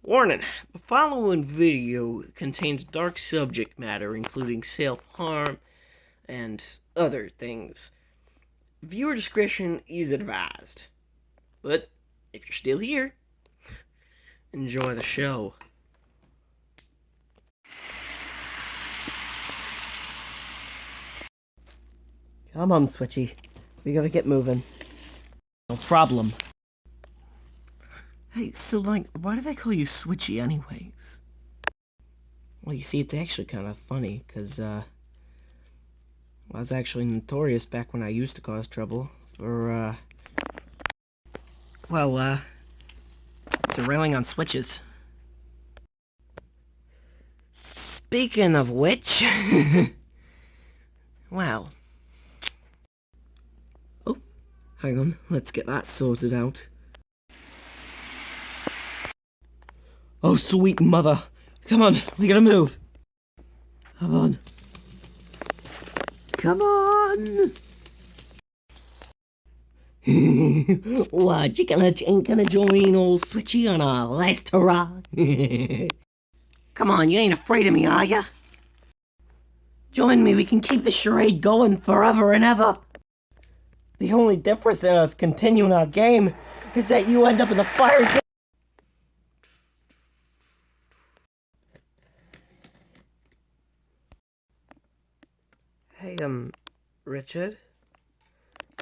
Warning, the following video contains dark subject matter, including self-harm and other things. Viewer discretion is advised. But, if you're still here, enjoy the show. Come on, Switchy. We gotta get moving. No problem. Hey, so, why do they call you Switchy anyways? Well, you see, it's actually kind of funny, because, I was actually notorious back when I used to cause trouble for, derailing on switches. Speaking of which, well, oh, hang on, let's get that sorted out. Oh, sweet mother. Come on, we gotta move. Come on. Come on. What, you ain't gonna join old Switchy on our last hurrah? Come on, you ain't afraid of me, are ya? Join me, we can keep the charade going forever and ever. The only difference in us continuing our game is that you end up in the fire zone. Hey, Richard?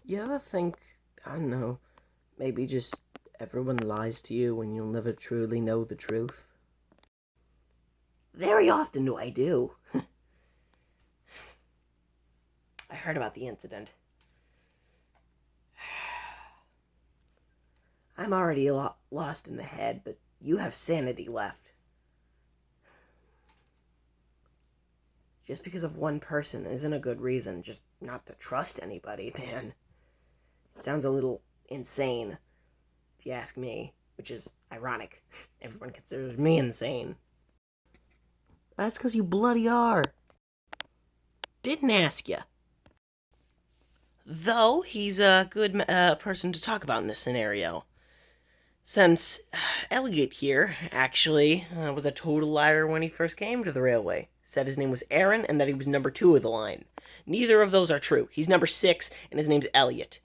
You ever think, I don't know, maybe just everyone lies to you and you'll never truly know the truth? Very often do I do. I heard about the incident. I'm already lost in the head, but you have sanity left. Just because of one person isn't a good reason just not to trust anybody, man. It sounds a little insane, if you ask me, which is ironic. Everyone considers me insane. That's because you bloody are. Didn't ask ya. Though, he's a good person to talk about in this scenario. Since Elliot here, actually, was a total liar when he first came to the railway. Said his name was Aaron and that he was number 2 of the line. Neither of those are true. He's number 6 and his name's Elliot.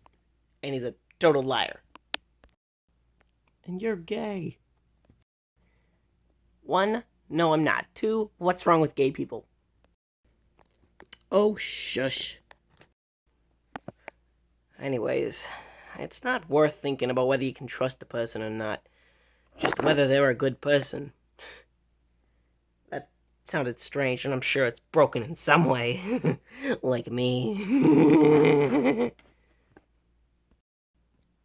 And he's a total liar. And you're gay. 1, no I'm not. 2, what's wrong with gay people? Oh, shush. Anyways, it's not worth thinking about whether you can trust a person or not. Just whether they're a good person. That sounded strange, and I'm sure it's broken in some way. Like me.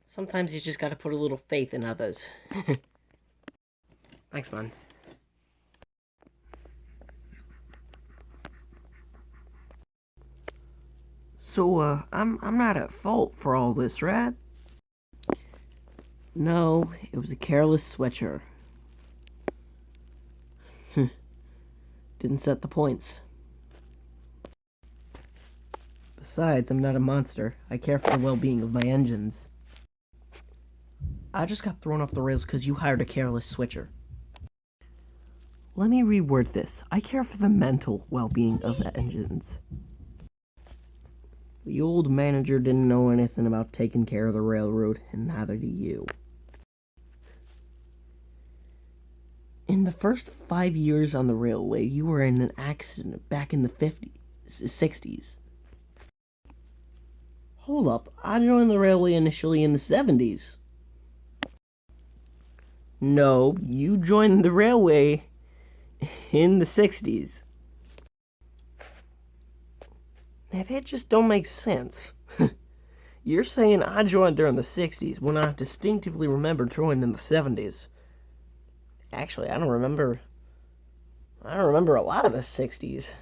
Sometimes you just gotta put a little faith in others. Thanks, man. So, I'm not at fault for all this, right? No, it was a careless switcher. Didn't set the points. Besides, I'm not a monster. I care for the well-being of my engines. I just got thrown off the rails because you hired a careless switcher. Let me reword this. I care for the mental well-being of the engines. The old manager didn't know anything about taking care of the railroad, and neither do you. In the first 5 years on the railway, you were in an accident back in the 50s, 60s. Hold up, I joined the railway initially in the 70s. No, you joined the railway in the 60s. Now, that just don't make sense. You're saying I joined during the 60s when I distinctively remember joining in the 70s. Actually, I don't remember a lot of the 60s.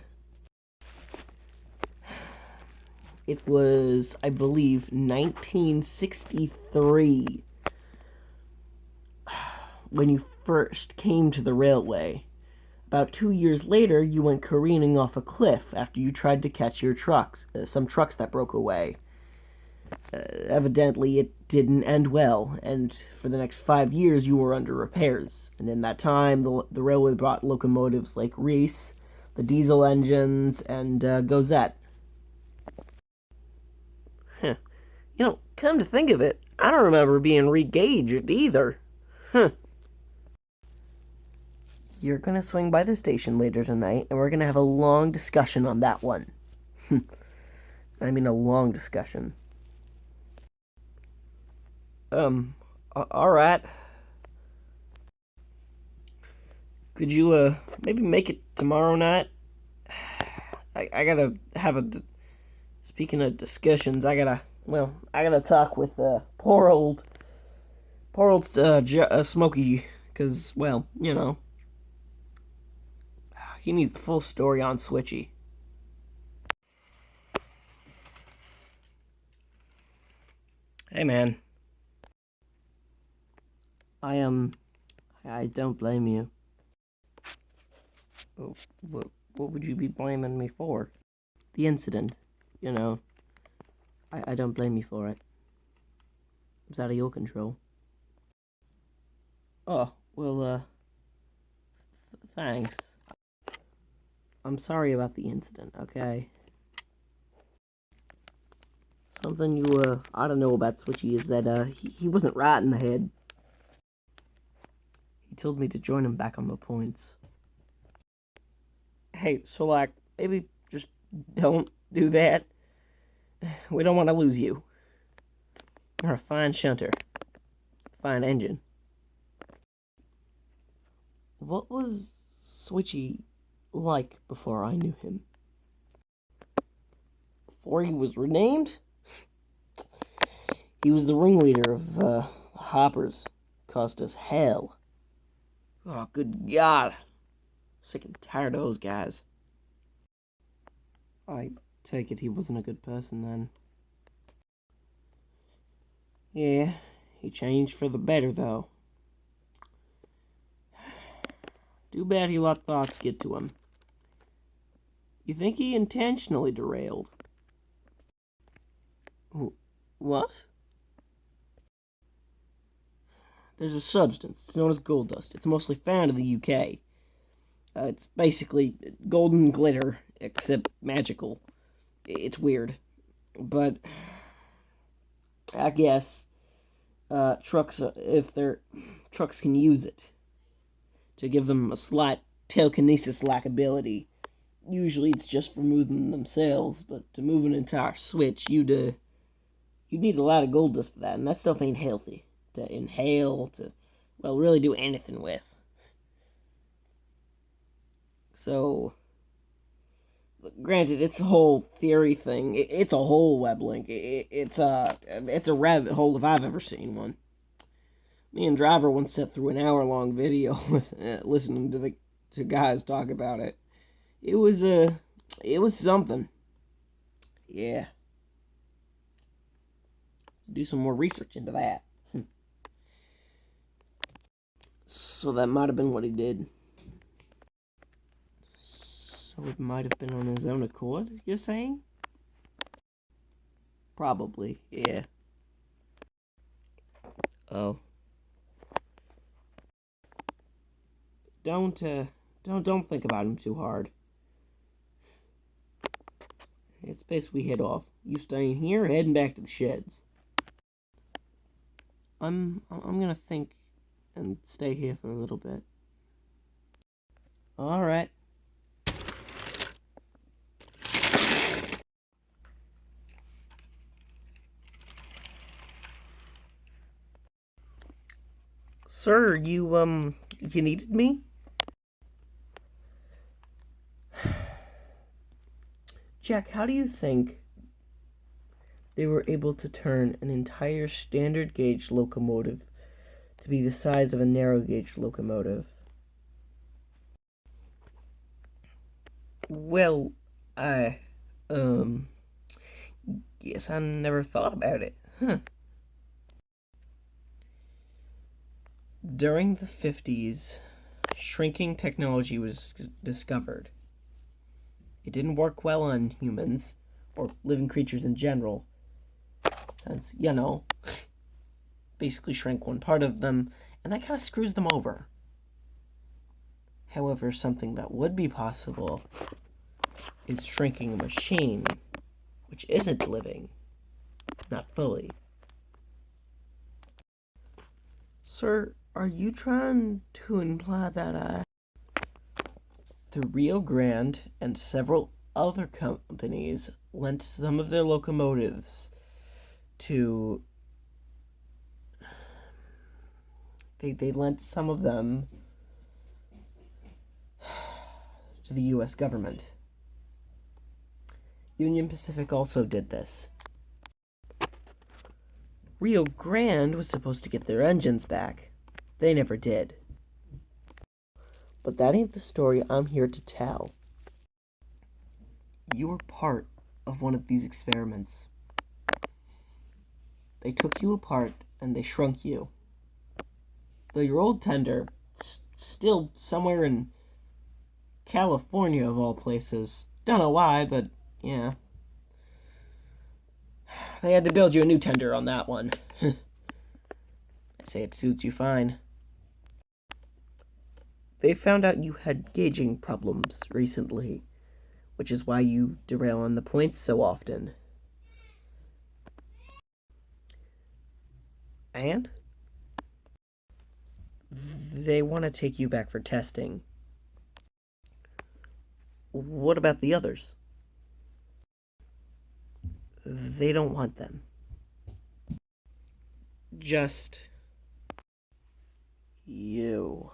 It was, I believe, 1963 when you first came to the railway. About 2 years later, you went careening off a cliff after you tried to catch your trucks, some trucks that broke away. Evidently, it didn't end well, and for the next 5 years you were under repairs. And in that time, the railway brought locomotives like Reese, the diesel engines, and Gozette. Huh. Come to think of it, I don't remember being re-gauged either. Huh. You're gonna swing by the station later tonight, and we're gonna have a long discussion on that one. I mean, a long discussion. Alright. Could you, maybe make it tomorrow night? I gotta have speaking of discussions, I gotta talk with, poor old, Smokey, because, well, he needs the full story on Switchy. Hey, man. I don't blame you. What would you be blaming me for? The incident. I don't blame you for it. It was out of your control. Oh, well, thanks. I'm sorry about the incident, okay? Something you, ought to know about Switchy is that, he wasn't right in the head. He told me to join him back on the points. Hey, so, maybe just don't do that. We don't want to lose you. You're a fine shunter. Fine engine. What was Switchy like before I knew him? Before he was renamed? He was the ringleader of, the Hoppers. Caused us hell. Oh, good God. Sick and tired of those guys. I take it he wasn't a good person then. Yeah, he changed for the better, though. Too bad he let thoughts get to him. You think he intentionally derailed? What? There's a substance. It's known as gold dust. It's mostly found in the UK. It's basically golden glitter, except magical. It's weird. But I guess trucks, trucks can use it to give them a slight telekinesis-like ability. Usually it's just for moving themselves, but to move an entire switch, you'd need a lot of gold dust for that, and that stuff ain't healthy to inhale, to, well, really do anything with. So, granted, it's a whole theory thing. It's a whole web link. It's a rabbit hole if I've ever seen one. Me and Driver once sat through an hour-long video listening to guys talk about it. It was something. Yeah. Do some more research into that. So that might have been what he did. So it might have been on his own accord, you're saying? Probably, yeah. Oh. Don't think about him too hard. It's basically hit off. You staying here, heading back to the sheds. I'm gonna think and stay here for a little bit. Alright. Sir, you needed me? Jack, how do you think they were able to turn an entire standard gauge locomotive to be the size of a narrow gauge locomotive? Well, I, guess I never thought about it. Huh. During the 50s, shrinking technology was discovered. It didn't work well on humans, or living creatures in general, since, basically shrank one part of them, and that kind of screws them over. However, something that would be possible is shrinking a machine, which isn't living, not fully. Sir, are you trying to imply that the Rio Grande and several other companies lent some of their locomotives to... They lent some of them to the U.S. government. Union Pacific also did this. Rio Grande was supposed to get their engines back. They never did. But that ain't the story I'm here to tell. You were part of one of these experiments. They took you apart and they shrunk you. Though your old tender, still somewhere in California of all places. Don't know why, but yeah. They had to build you a new tender on that one. I say it suits you fine. They found out you had gauging problems recently, which is why you derail on the points so often. And they want to take you back for testing. What about the others? They don't want them. Just you.